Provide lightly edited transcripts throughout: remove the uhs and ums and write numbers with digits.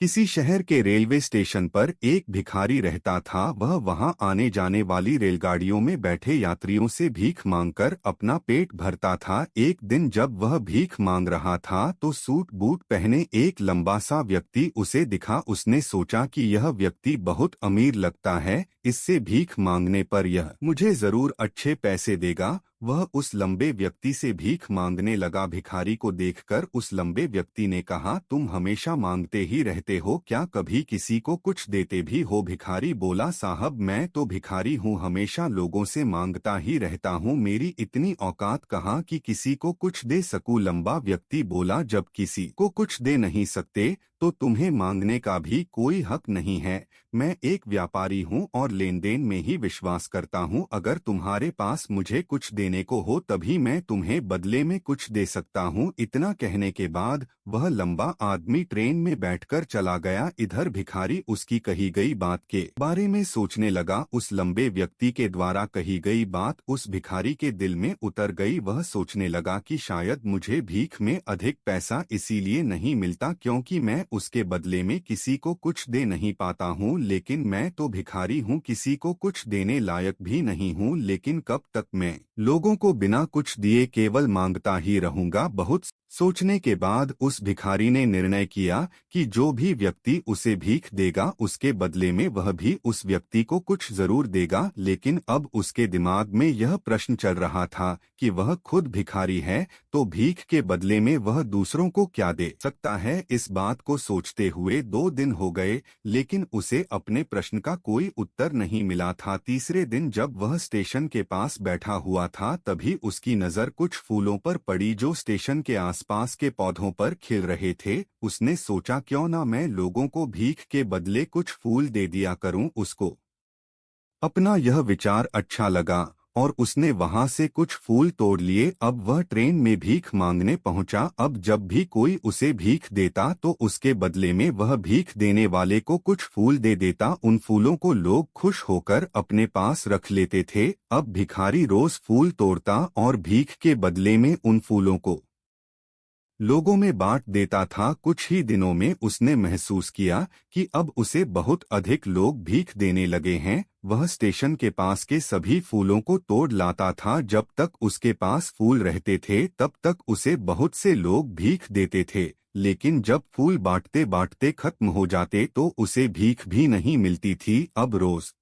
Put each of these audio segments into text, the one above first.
किसी शहर के रेलवे स्टेशन पर एक भिखारी रहता था। वह वहां आने जाने वाली रेलगाड़ियों में बैठे यात्रियों से भीख मांगकर अपना पेट भरता था। एक दिन जब वह भीख मांग रहा था तो सूट बूट पहने एक लंबा सा व्यक्ति उसे दिखा। उसने सोचा कि यह व्यक्ति बहुत अमीर लगता है, इससे भीख मांगने पर यह मुझे जरूर अच्छे पैसे देगा। वह उस लंबे व्यक्ति से भीख मांगने लगा। भिखारी को देखकर उस लंबे व्यक्ति ने कहा, तुम हमेशा मांगते ही रहते हो, क्या कभी किसी को कुछ देते भी हो? भिखारी बोला, साहब मैं तो भिखारी हूँ, हमेशा लोगों से मांगता ही रहता हूँ, मेरी इतनी औकात कहाँ कि किसी को कुछ दे सकूं। लंबा व्यक्ति बोला, जब किसी को कुछ दे नहीं सकते तो तुम्हें मांगने का भी कोई हक नहीं है। मैं एक व्यापारी हूँ और लेन देन में ही विश्वास करता हूँ। अगर तुम्हारे पास मुझे कुछ देने को हो तभी मैं तुम्हें बदले में कुछ दे सकता हूँ। इतना कहने के बाद वह लंबा आदमी ट्रेन में बैठकर चला गया। इधर भिखारी उसकी कही गई बात के बारे में सोचने लगा। उस लंबे व्यक्ति के द्वारा कही गई बात उस भिखारी के दिल में उतर गई। वह सोचने लगा कि शायद मुझे भीख में अधिक पैसा इसीलिए नहीं मिलता क्योंकि मैं उसके बदले में किसी को कुछ दे नहीं पाता हूँ। लेकिन मैं तो भिखारी हूँ, किसी को कुछ देने लायक भी नहीं हूँ। लेकिन कब तक मैं लोगों को बिना कुछ दिए केवल मांगता ही रहूंगा? बहुत सोचने के बाद उस भिखारी ने निर्णय किया कि जो भी व्यक्ति उसे भीख देगा उसके बदले में वह भी उस व्यक्ति को कुछ जरूर देगा। लेकिन अब उसके दिमाग में यह प्रश्न चल रहा था कि वह खुद भिखारी है तो भीख के बदले में वह दूसरों को क्या दे सकता है। इस बात को सोचते हुए 2 दिन हो गए लेकिन उसे अपने प्रश्न का कोई उत्तर नहीं मिला था। तीसरे दिन जब वह स्टेशन के पास बैठा हुआ था तभी उसकी नज़र कुछ फूलों पर पड़ी जो स्टेशन के आसपास के पौधों पर खिल रहे थे। उसने सोचा, क्यों ना मैं लोगों को भीख के बदले कुछ फूल दे दिया करूं। उसको अपना यह विचार अच्छा लगा और उसने वहां से कुछ फूल तोड़ लिए। अब वह ट्रेन में भीख मांगने पहुंचा। अब जब भी कोई उसे भीख देता तो उसके बदले में वह भीख देने वाले को कुछ फूल दे देता। उन फूलों को लोग खुश होकर अपने पास रख लेते थे। अब भिखारी रोज फूल तोड़ता और भीख के बदले में उन फूलों को लोगों में बांट देता था। कुछ ही दिनों में उसने महसूस किया कि अब उसे बहुत अधिक लोग भीख देने लगे हैं। वह स्टेशन के पास के सभी फूलों को तोड़ लाता था। जब तक उसके पास फूल रहते थे तब तक उसे बहुत से लोग भीख देते थे। लेकिन जब फूल बांटते बांटते खत्म हो जाते तो उसे भीख भी नहीं मिलती थी। अब रोज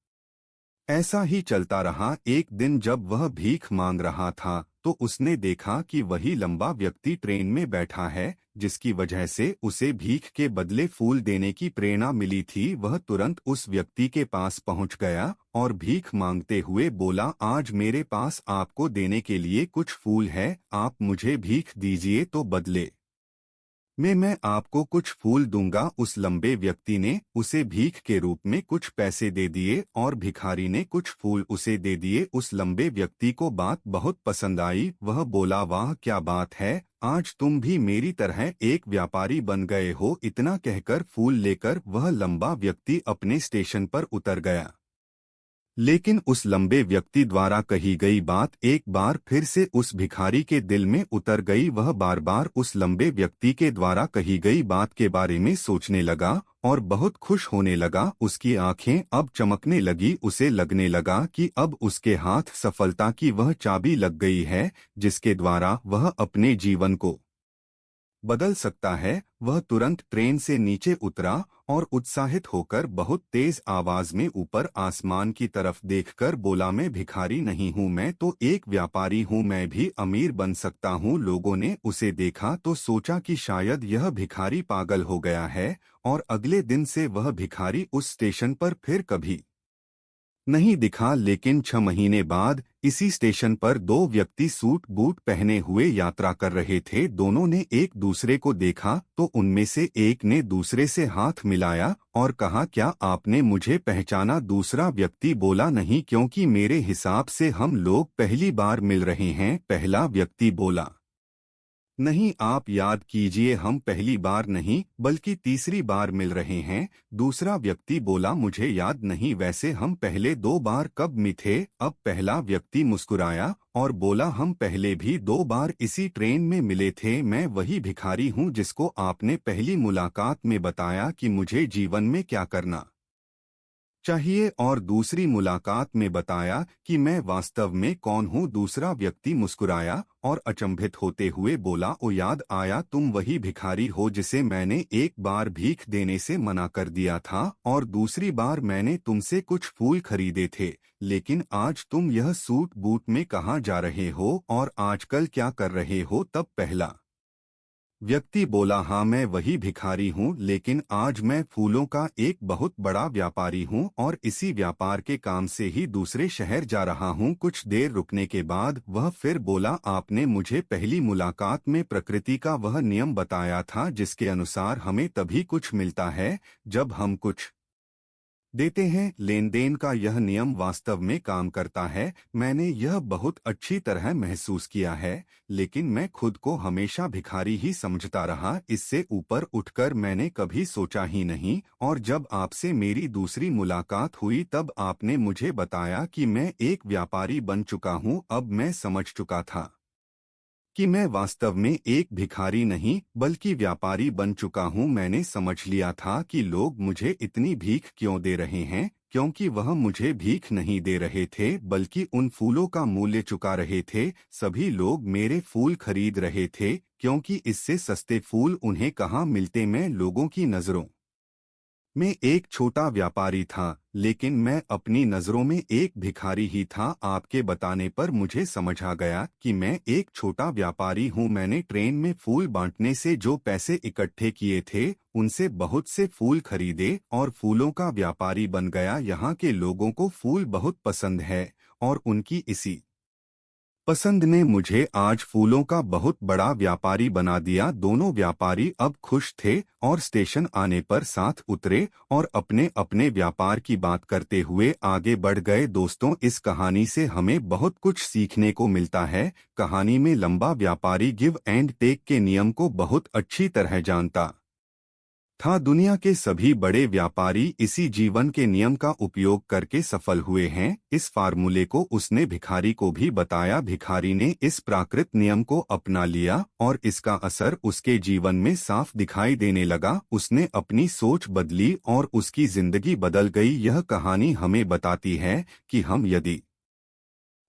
ऐसा ही चलता रहा। एक दिन जब वह भीख मांग रहा था तो उसने देखा कि वही लंबा व्यक्ति ट्रेन में बैठा है जिसकी वजह से उसे भीख के बदले फूल देने की प्रेरणा मिली थी। वह तुरंत उस व्यक्ति के पास पहुंच गया और भीख मांगते हुए बोला, आज मेरे पास आपको देने के लिए कुछ फूल है, आप मुझे भीख दीजिए तो बदले मैं आपको कुछ फूल दूंगा। उस लंबे व्यक्ति ने उसे भीख के रूप में कुछ पैसे दे दिए और भिखारी ने कुछ फूल उसे दे दिए। उस लंबे व्यक्ति को बात बहुत पसंद आई। वह बोला, वाह क्या बात है, आज तुम भी मेरी तरह एक व्यापारी बन गए हो। इतना कहकर फूल लेकर वह लंबा व्यक्ति अपने स्टेशन पर उतर गया। लेकिन उस लंबे व्यक्ति द्वारा कही गई बात एक बार फिर से उस भिखारी के दिल में उतर गई। वह बार बार उस लंबे व्यक्ति के द्वारा कही गई बात के बारे में सोचने लगा और बहुत खुश होने लगा। उसकी आंखें अब चमकने लगी। उसे लगने लगा कि अब उसके हाथ सफलता की वह चाबी लग गई है जिसके द्वारा वह अपने जीवन को बदल सकता है। वह तुरंत ट्रेन से नीचे उतरा और उत्साहित होकर बहुत तेज आवाज में ऊपर आसमान की तरफ देखकर बोला, मैं भिखारी नहीं हूँ, मैं तो एक व्यापारी हूँ, मैं भी अमीर बन सकता हूँ। लोगों ने उसे देखा तो सोचा कि शायद यह भिखारी पागल हो गया है और अगले दिन से वह भिखारी उस स्टेशन पर फिर कभी नहीं दिखा। लेकिन 6 महीने बाद इसी स्टेशन पर दो व्यक्ति सूट बूट पहने हुए यात्रा कर रहे थे। दोनों ने एक दूसरे को देखा तो उनमें से एक ने दूसरे से हाथ मिलाया और कहा, क्या आपने मुझे पहचाना? दूसरा व्यक्ति बोला, नहीं, क्योंकि मेरे हिसाब से हम लोग पहली बार मिल रहे हैं। पहला व्यक्ति बोला, नहीं, आप याद कीजिए, हम पहली बार नहीं बल्कि तीसरी बार मिल रहे हैं। दूसरा व्यक्ति बोला, मुझे याद नहीं, वैसे हम पहले 2 बार कब मिले? अब पहला व्यक्ति मुस्कुराया और बोला, हम पहले भी 2 बार इसी ट्रेन में मिले थे। मैं वही भिखारी हूँ जिसको आपने पहली मुलाकात में बताया कि मुझे जीवन में क्या करना चाहिए और दूसरी मुलाकात में बताया कि मैं वास्तव में कौन हूँ। दूसरा व्यक्ति मुस्कुराया और अचंभित होते हुए बोला, ओ याद आया, तुम वही भिखारी हो जिसे मैंने एक बार भीख देने से मना कर दिया था और दूसरी बार मैंने तुमसे कुछ फूल खरीदे थे। लेकिन आज तुम यह सूट बूट में कहाँ जा रहे हो और आजकल क्या कर रहे हो? तब पहला व्यक्ति बोला, हाँ मैं वही भिखारी हूँ, लेकिन आज मैं फूलों का एक बहुत बड़ा व्यापारी हूँ और इसी व्यापार के काम से ही दूसरे शहर जा रहा हूँ। कुछ देर रुकने के बाद वह फिर बोला, आपने मुझे पहली मुलाकात में प्रकृति का वह नियम बताया था जिसके अनुसार हमें तभी कुछ मिलता है जब हम कुछ देते हैं। लेन देन का यह नियम वास्तव में काम करता है। मैंने यह बहुत अच्छी तरह महसूस किया है, लेकिन मैं खुद को हमेशा भिखारी ही समझता रहा। इससे ऊपर उठकर मैंने कभी सोचा ही नहीं और जब आपसे मेरी दूसरी मुलाकात हुई तब आपने मुझे बताया कि मैं एक व्यापारी बन चुका हूँ। अब मैं समझ चुका था कि मैं वास्तव में एक भिखारी नहीं बल्कि व्यापारी बन चुका हूँ। मैंने समझ लिया था कि लोग मुझे इतनी भीख क्यों दे रहे हैं, क्योंकि वह मुझे भीख नहीं दे रहे थे बल्कि उन फूलों का मूल्य चुका रहे थे। सभी लोग मेरे फूल खरीद रहे थे क्योंकि इससे सस्ते फूल उन्हें कहाँ मिलते। मैं लोगों की नज़रों मैं एक छोटा व्यापारी था, लेकिन मैं अपनी नज़रों में एक भिखारी ही था। आपके बताने पर मुझे समझ आ गया कि मैं एक छोटा व्यापारी हूँ। मैंने ट्रेन में फूल बांटने से जो पैसे इकट्ठे किए थे उनसे बहुत से फूल खरीदे और फूलों का व्यापारी बन गया। यहाँ के लोगों को फूल बहुत पसंद है और उनकी इसी पसंद ने मुझे आज फूलों का बहुत बड़ा व्यापारी बना दिया। दोनों व्यापारी अब खुश थे और स्टेशन आने पर साथ उतरे और अपने अपने व्यापार की बात करते हुए आगे बढ़ गए। दोस्तों, इस कहानी से हमें बहुत कुछ सीखने को मिलता है। कहानी में लंबा व्यापारी गिव एंड टेक के नियम को बहुत अच्छी तरह जानता था। दुनिया के सभी बड़े व्यापारी इसी जीवन के नियम का उपयोग करके सफल हुए हैं। इस फार्मूले को उसने भिखारी को भी बताया। भिखारी ने इस प्राकृत नियम को अपना लिया और इसका असर उसके जीवन में साफ दिखाई देने लगा। उसने अपनी सोच बदली और उसकी जिंदगी बदल गई। यह कहानी हमें बताती है कि हम यदि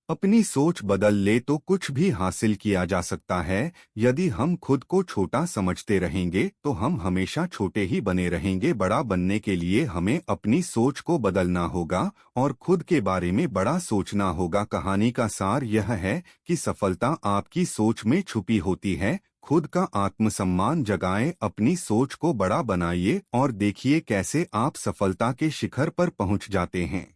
अपनी सोच बदल ले तो कुछ भी हासिल किया जा सकता है। यदि हम खुद को छोटा समझते रहेंगे तो हम हमेशा छोटे ही बने रहेंगे। बड़ा बनने के लिए हमें अपनी सोच को बदलना होगा और खुद के बारे में बड़ा सोचना होगा। कहानी का सार यह है कि सफलता आपकी सोच में छुपी होती है। खुद का आत्मसम्मान जगाएं, अपनी सोच को बड़ा बनाइए और देखिए कैसे आप सफलता के शिखर पर पहुंच जाते हैं।